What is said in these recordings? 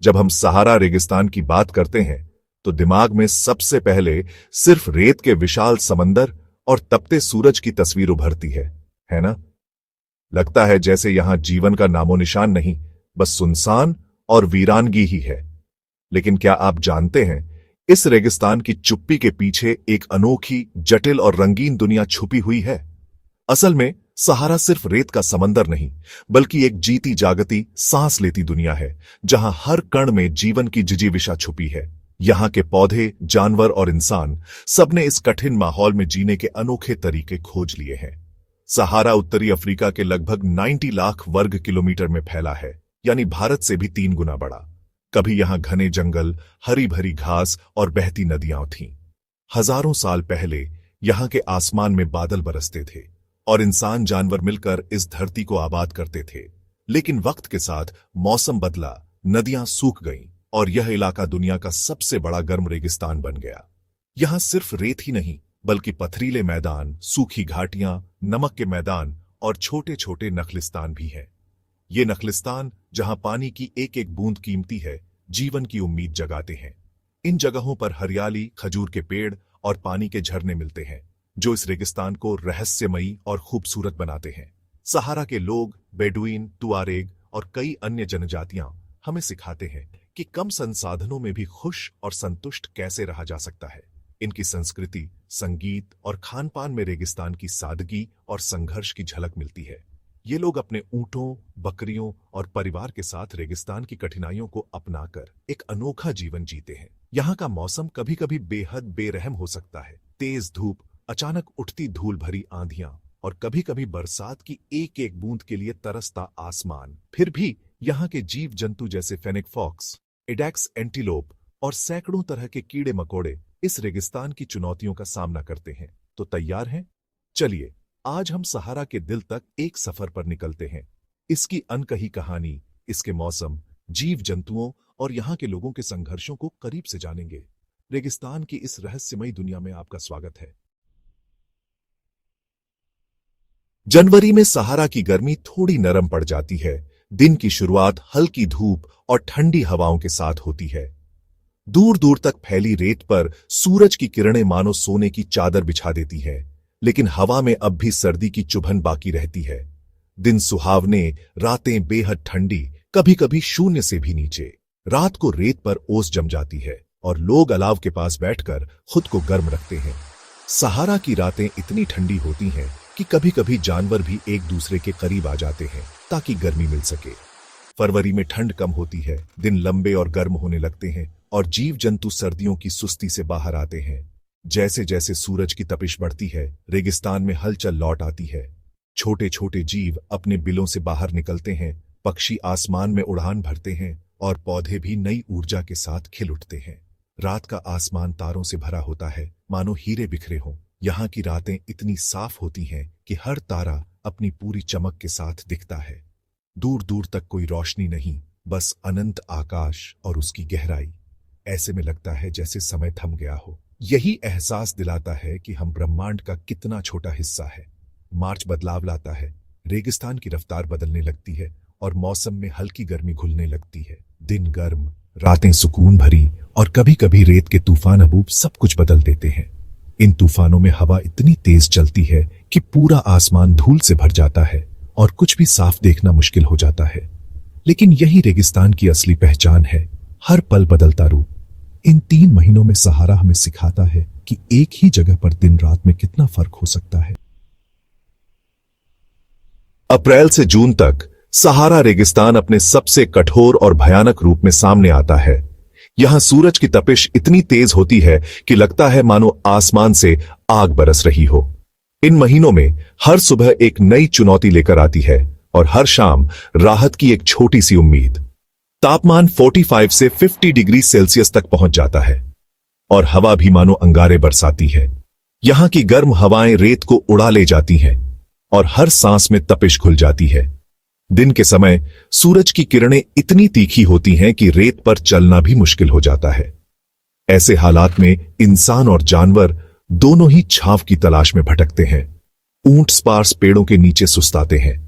जब हम सहारा रेगिस्तान की बात करते हैं तो दिमाग में सबसे पहले सिर्फ रेत के विशाल समंदर और तपते सूरज की तस्वीर उभरती है ना? लगता है जैसे यहां जीवन का नामो निशान नहीं, बस सुनसान और वीरानगी ही है। लेकिन क्या आप जानते हैं, इस रेगिस्तान की चुप्पी के पीछे एक अनोखी, जटिल और रंगीन दुनिया छुपी हुई है। असल में सहारा सिर्फ रेत का समंदर नहीं, बल्कि एक जीती जागती, सांस लेती दुनिया है, जहां हर कण में जीवन की जिजीविषा छुपी है। यहां के पौधे, जानवर और इंसान सबने इस कठिन माहौल में जीने के अनोखे तरीके खोज लिए हैं। सहारा उत्तरी अफ्रीका के लगभग 90 लाख वर्ग किलोमीटर में फैला है, यानी भारत से भी 3 गुना बड़ा। कभी यहां घने जंगल, हरी भरी घास और बहती नदियां थीं। हजारों साल पहले यहां के आसमान में बादल बरसते थे और इंसान जानवर मिलकर इस धरती को आबाद करते थे। लेकिन वक्त के साथ मौसम बदला, नदियां सूख गईं और यह इलाका दुनिया का सबसे बड़ा गर्म रेगिस्तान बन गया। यहां सिर्फ रेत ही नहीं, बल्कि पथरीले मैदान, सूखी घाटियां, नमक के मैदान और छोटे छोटे नखलिस्तान भी हैं। ये नखलिस्तान, जहां पानी की एक एक बूंद कीमती है, जीवन की उम्मीद जगाते हैं। इन जगहों पर हरियाली, खजूर के पेड़ और पानी के झरने मिलते हैं, जो इस रेगिस्तान को रहस्यमयी और खूबसूरत बनाते हैं। सहारा के लोग, बेडुइन, तुआरेग और कई अन्य जनजातियां हमें सिखाते हैं कि कम संसाधनों में भी खुश और संतुष्ट कैसे रहा जा सकता है। इनकी संस्कृति, संगीत और खानपान में रेगिस्तान की सादगी और संघर्ष की झलक मिलती है। ये लोग अपने ऊंटों, बकरियों और परिवार के साथ रेगिस्तान की कठिनाइयों को अपनाकर एक अनोखा जीवन जीते हैं। यहाँ का मौसम कभी कभी बेहद बेरहम हो सकता है। तेज धूप, अचानक उठती धूल भरी आंधियां और कभी कभी बरसात की एक एक बूंद के लिए तरसता आसमान। फिर भी यहाँ के जीव जंतु जैसे फेनिक फॉक्स, इडेक्स एंटीलोप और सैकड़ों तरह के कीड़े मकोड़े इस रेगिस्तान की चुनौतियों का सामना करते हैं। तो तैयार हैं? चलिए आज हम सहारा के दिल तक एक सफर पर निकलते हैं। इसकी अनकही कहानी, इसके मौसम, जीव जंतुओं और यहाँ के लोगों के संघर्षों को करीब से जानेंगे। रेगिस्तान की इस रहस्यमयी दुनिया में आपका स्वागत है। जनवरी में सहारा की गर्मी थोड़ी नरम पड़ जाती है। दिन की शुरुआत हल्की धूप और ठंडी हवाओं के साथ होती है। दूर दूर तक फैली रेत पर सूरज की किरणें मानो सोने की चादर बिछा देती है, लेकिन हवा में अब भी सर्दी की चुभन बाकी रहती है। दिन सुहावने, रातें बेहद ठंडी, कभी कभी शून्य से भी नीचे। रात को रेत पर ओस जम जाती है और लोग अलाव के पास बैठकर खुद को गर्म रखते हैं। सहारा की रातें इतनी ठंडी होती हैं कि कभी कभी जानवर भी एक दूसरे के करीब आ जाते हैं ताकि गर्मी मिल सके। फरवरी में ठंड कम होती है, दिन लंबे और गर्म होने लगते हैं और जीव जंतु सर्दियों की सुस्ती से बाहर आते हैं। जैसे जैसे सूरज की तपिश बढ़ती है, रेगिस्तान में हलचल लौट आती है। छोटे छोटे जीव अपने बिलों से बाहर निकलते हैं, पक्षी आसमान में उड़ान भरते हैं और पौधे भी नई ऊर्जा के साथ खिल उठते हैं। रात का आसमान तारों से भरा होता है, मानो हीरे बिखरे हों। यहाँ की रातें इतनी साफ होती हैं कि हर तारा अपनी पूरी चमक के साथ दिखता है। दूर दूर तक कोई रोशनी नहीं, बस अनंत आकाश और उसकी गहराई। ऐसे में लगता है जैसे समय थम गया हो। यही एहसास दिलाता है कि हम ब्रह्मांड का कितना छोटा हिस्सा है। मार्च बदलाव लाता है, रेगिस्तान की रफ्तार बदलने लगती है और मौसम में हल्की गर्मी घुलने लगती है। दिन गर्म, रातें सुकून भरी और कभी कभी रेत के तूफान अबूब सब कुछ बदल देते हैं। इन तूफानों में हवा इतनी तेज चलती है कि पूरा आसमान धूल से भर जाता है और कुछ भी साफ देखना मुश्किल हो जाता है। लेकिन यही रेगिस्तान की असली पहचान है, हर पल बदलता रूप। इन 3 महीनों में सहारा हमें सिखाता है कि एक ही जगह पर दिन रात में कितना फर्क हो सकता है। अप्रैल से जून तक सहारा रेगिस्तान अपने सबसे कठोर और भयानक रूप में सामने आता है। यहां सूरज की तपिश इतनी तेज होती है कि लगता है मानो आसमान से आग बरस रही हो। इन महीनों में हर सुबह एक नई चुनौती लेकर आती है और हर शाम राहत की एक छोटी सी उम्मीद। तापमान 45 से 50 डिग्री सेल्सियस तक पहुंच जाता है और हवा भी मानो अंगारे बरसाती है। यहां की गर्म हवाएं रेत को उड़ा ले जाती हैं और हर सांस में तपिश घुल जाती है। दिन के समय सूरज की किरणें इतनी तीखी होती हैं कि रेत पर चलना भी मुश्किल हो जाता है। ऐसे हालात में इंसान और जानवर दोनों ही छांव की तलाश में भटकते हैं। ऊंट स्पार्स पेड़ों के नीचे सुस्ताते हैं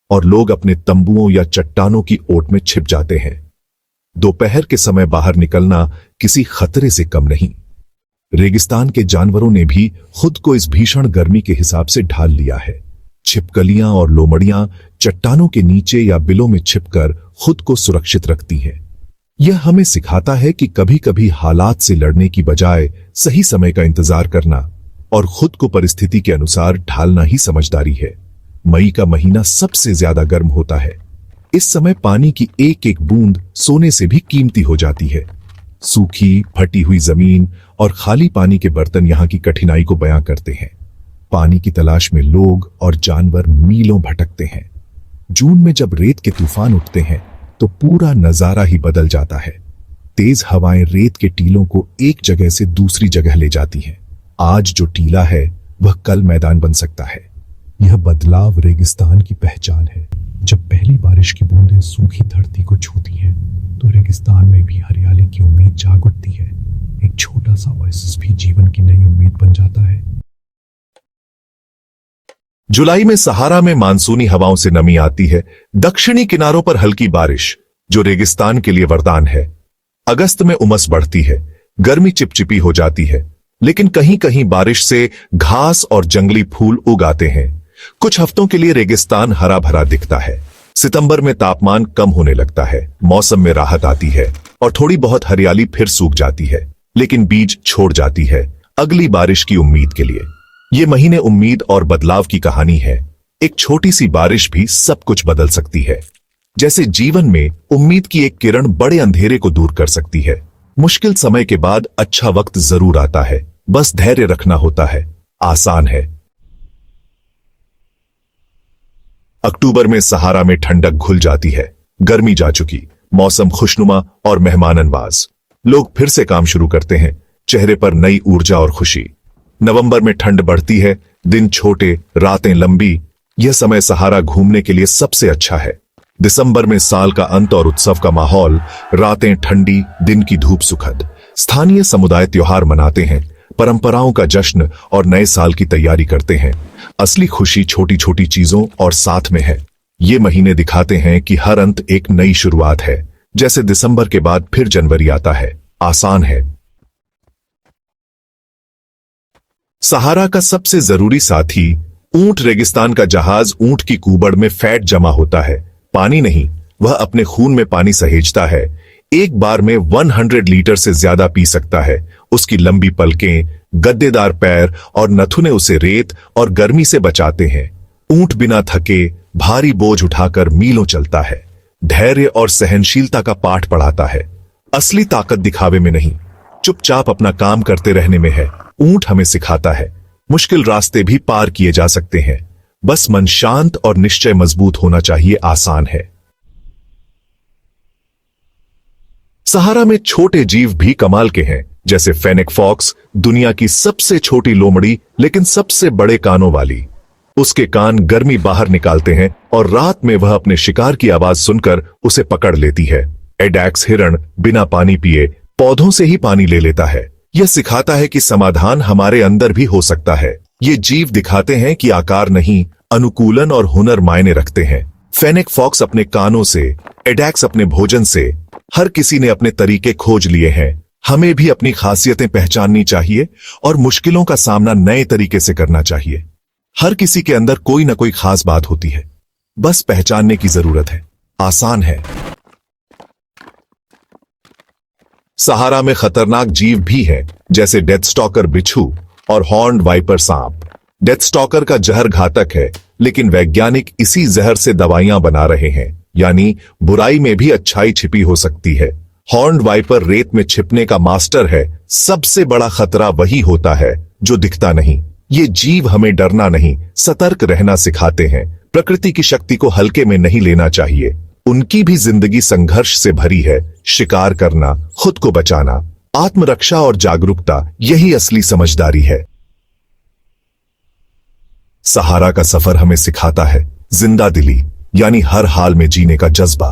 और लोग अपने तंबुओं या चट्टानों की ओट में छिप जाते हैं। दोपहर के समय बाहर निकलना किसी खतरे से कम नहीं। रेगिस्तान के जानवरों ने भी खुद को इस भीषण गर्मी के हिसाब से ढाल लिया है। छिपकलियां और लोमड़ियां चट्टानों के नीचे या बिलों में छिपकर खुद को सुरक्षित रखती हैं। यह हमें सिखाता है कि कभी कभी हालात से लड़ने की बजाय सही समय का इंतजार करना और खुद को परिस्थिति के अनुसार ढालना ही समझदारी है। मई का महीना सबसे ज्यादा गर्म होता है। इस समय पानी की एक एक बूंद सोने से भी कीमती हो जाती है। सूखी फटी हुई जमीन और खाली पानी के बर्तन यहां की कठिनाई को बयां करते हैं। पानी की तलाश में लोग और जानवर मीलों भटकते हैं। जून में जब रेत के तूफान उठते हैं तो पूरा नजारा ही बदल जाता है। तेज हवाएं रेत के टीलों को एक जगह से दूसरी जगह ले जाती हैं। आज जो टीला है वह कल मैदान बन सकता है। यह बदलाव रेगिस्तान की पहचान है। जब पहली बारिश की बूंदें सूखी धरती को छूती हैं तो रेगिस्तान में भी हरियाली की उम्मीद जाग उठती है। एक छोटा सा ओएसिस भी जीवन की नई उम्मीद बन जाता है। जुलाई में सहारा में मानसूनी हवाओं से नमी आती है। दक्षिणी किनारों पर हल्की बारिश जो रेगिस्तान के लिए वरदान है। अगस्त में उमस बढ़ती है, गर्मी चिपचिपी हो जाती है, लेकिन कहीं कहीं बारिश से घास और जंगली फूल उग आते हैं। कुछ हफ्तों के लिए रेगिस्तान हरा भरा दिखता है। सितंबर में तापमान कम होने लगता है, मौसम में राहत आती है और थोड़ी बहुत हरियाली फिर सूख जाती है, लेकिन बीज छोड़ जाती है अगली बारिश की उम्मीद के लिए। ये महीने उम्मीद और बदलाव की कहानी है। एक छोटी सी बारिश भी सब कुछ बदल सकती है। जैसे जीवन में उम्मीद की एक किरण बड़े अंधेरे को दूर कर सकती है। मुश्किल समय के बाद अच्छा वक्त जरूर आता है, बस धैर्य रखना होता है। आसान है। अक्टूबर में सहारा में ठंडक घुल जाती है। गर्मी जा चुकी, मौसम खुशनुमा और मेहमाननवाज। लोग फिर से काम शुरू करते हैं, चेहरे पर नई ऊर्जा और खुशी। नवंबर में ठंड बढ़ती है, दिन छोटे, रातें लंबी। यह समय सहारा घूमने के लिए सबसे अच्छा है। दिसंबर में साल का अंत और उत्सव का माहौल, रातें ठंडी, दिन की धूप सुखद। स्थानीय समुदाय त्योहार मनाते हैं, परंपराओं का जश्न और नए साल की तैयारी करते हैं। असली खुशी छोटी छोटी चीजों और साथ में है। ये महीने दिखाते हैं कि हर अंत एक नई शुरुआत है। जैसे दिसंबर के बाद फिर जनवरी आता है। आसान है। सहारा का सबसे जरूरी साथी ऊंट। रेगिस्तान का जहाज ऊंट की कुबड़ में फैट जमा होता है, पानी नहीं। वह अपने खून में पानी सहेजता है। एक बार में 100 लीटर से ज्यादा पी सकता है। उसकी लंबी पलकें, गद्देदार पैर और नथुने उसे रेत और गर्मी से बचाते हैं। ऊंट बिना थके भारी बोझ उठाकर मीलों चलता है। धैर्य और सहनशीलता का पाठ पढ़ाता है। असली ताकत दिखावे में नहीं, चुपचाप अपना काम करते रहने में है। ऊंट हमें सिखाता है मुश्किल रास्ते भी पार किए जा सकते हैं, बस मन शांत और निश्चय मजबूत होना चाहिए। आसान है। सहारा में छोटे जीव भी कमाल के हैं, जैसे फेनेक फॉक्स, दुनिया की सबसे छोटी लोमड़ी लेकिन सबसे बड़े कानों वाली। उसके कान गर्मी बाहर निकालते हैं और रात में वह अपने शिकार की आवाज सुनकर उसे पकड़ लेती है। एडैक्स हिरण बिना पानी पिए पौधों से ही पानी ले लेता है। यह सिखाता है कि समाधान हमारे अंदर भी हो सकता है। ये जीव दिखाते हैं कि आकार नहीं, अनुकूलन और हुनर मायने रखते हैं। फेनेक फॉक्स अपने कानों से, एडैक्स अपने भोजन से। हर किसी ने अपने तरीके खोज लिए हैं। हमें भी अपनी खासियतें पहचाननी चाहिए और मुश्किलों का सामना नए तरीके से करना चाहिए। हर किसी के अंदर कोई ना कोई खास बात होती है, बस पहचानने की जरूरत है। आसान है। सहारा में खतरनाक जीव भी हैं, जैसे डेथ स्टॉकर बिच्छू और हॉर्न्ड वाइपर सांप। डेथ स्टॉकर का जहर घातक है, लेकिन वैज्ञानिक इसी जहर से दवाइयां बना रहे हैं, यानी बुराई में भी अच्छाई छिपी हो सकती है। हॉर्न्ड वाइपर रेत में छिपने का मास्टर है। सबसे बड़ा खतरा वही होता है जो दिखता नहीं। ये जीव हमें डरना नहीं, सतर्क रहना सिखाते हैं। प्रकृति की शक्ति को हल्के में नहीं लेना चाहिए। उनकी भी जिंदगी संघर्ष से भरी है। शिकार करना, खुद को बचाना, आत्मरक्षा और जागरूकता, यही असली समझदारी है। सहारा का सफर हमें सिखाता है जिंदा दिली, यानी हर हाल में जीने का जज्बा।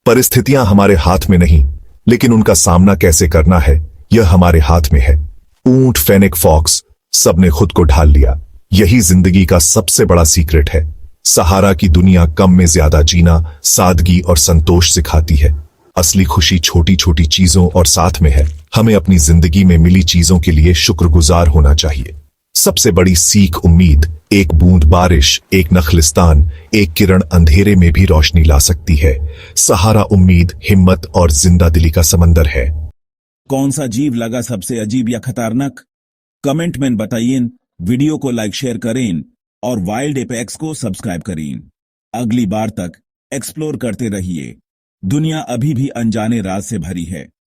परिस्थितियां हमारे हाथ में नहीं, लेकिन उनका सामना कैसे करना है यह हमारे हाथ में है। ऊंट, फेनेक फॉक्स, सबने खुद को ढाल लिया। यही जिंदगी का सबसे बड़ा सीक्रेट है। सहारा की दुनिया कम में ज्यादा जीना, सादगी और संतोष सिखाती है। असली खुशी छोटी छोटी चीजों और साथ में है। हमें अपनी जिंदगी में मिली चीजों के लिए शुक्रगुजार होना चाहिए। सबसे बड़ी सीख उम्मीद। एक बूंद बारिश, एक नखलिस्तान, एक किरण अंधेरे में भी रोशनी ला सकती है। सहारा उम्मीद, हिम्मत और जिंदा दिली का समंदर है। कौन सा जीव लगा सबसे अजीब या खतरनाक? कमेंट में बताइए। वीडियो को लाइक शेयर करें और वाइल्ड एपेक्स को सब्सक्राइब करें। अगली बार तक एक्सप्लोर करते रहिए। दुनिया अभी भी अनजाने राज से भरी है।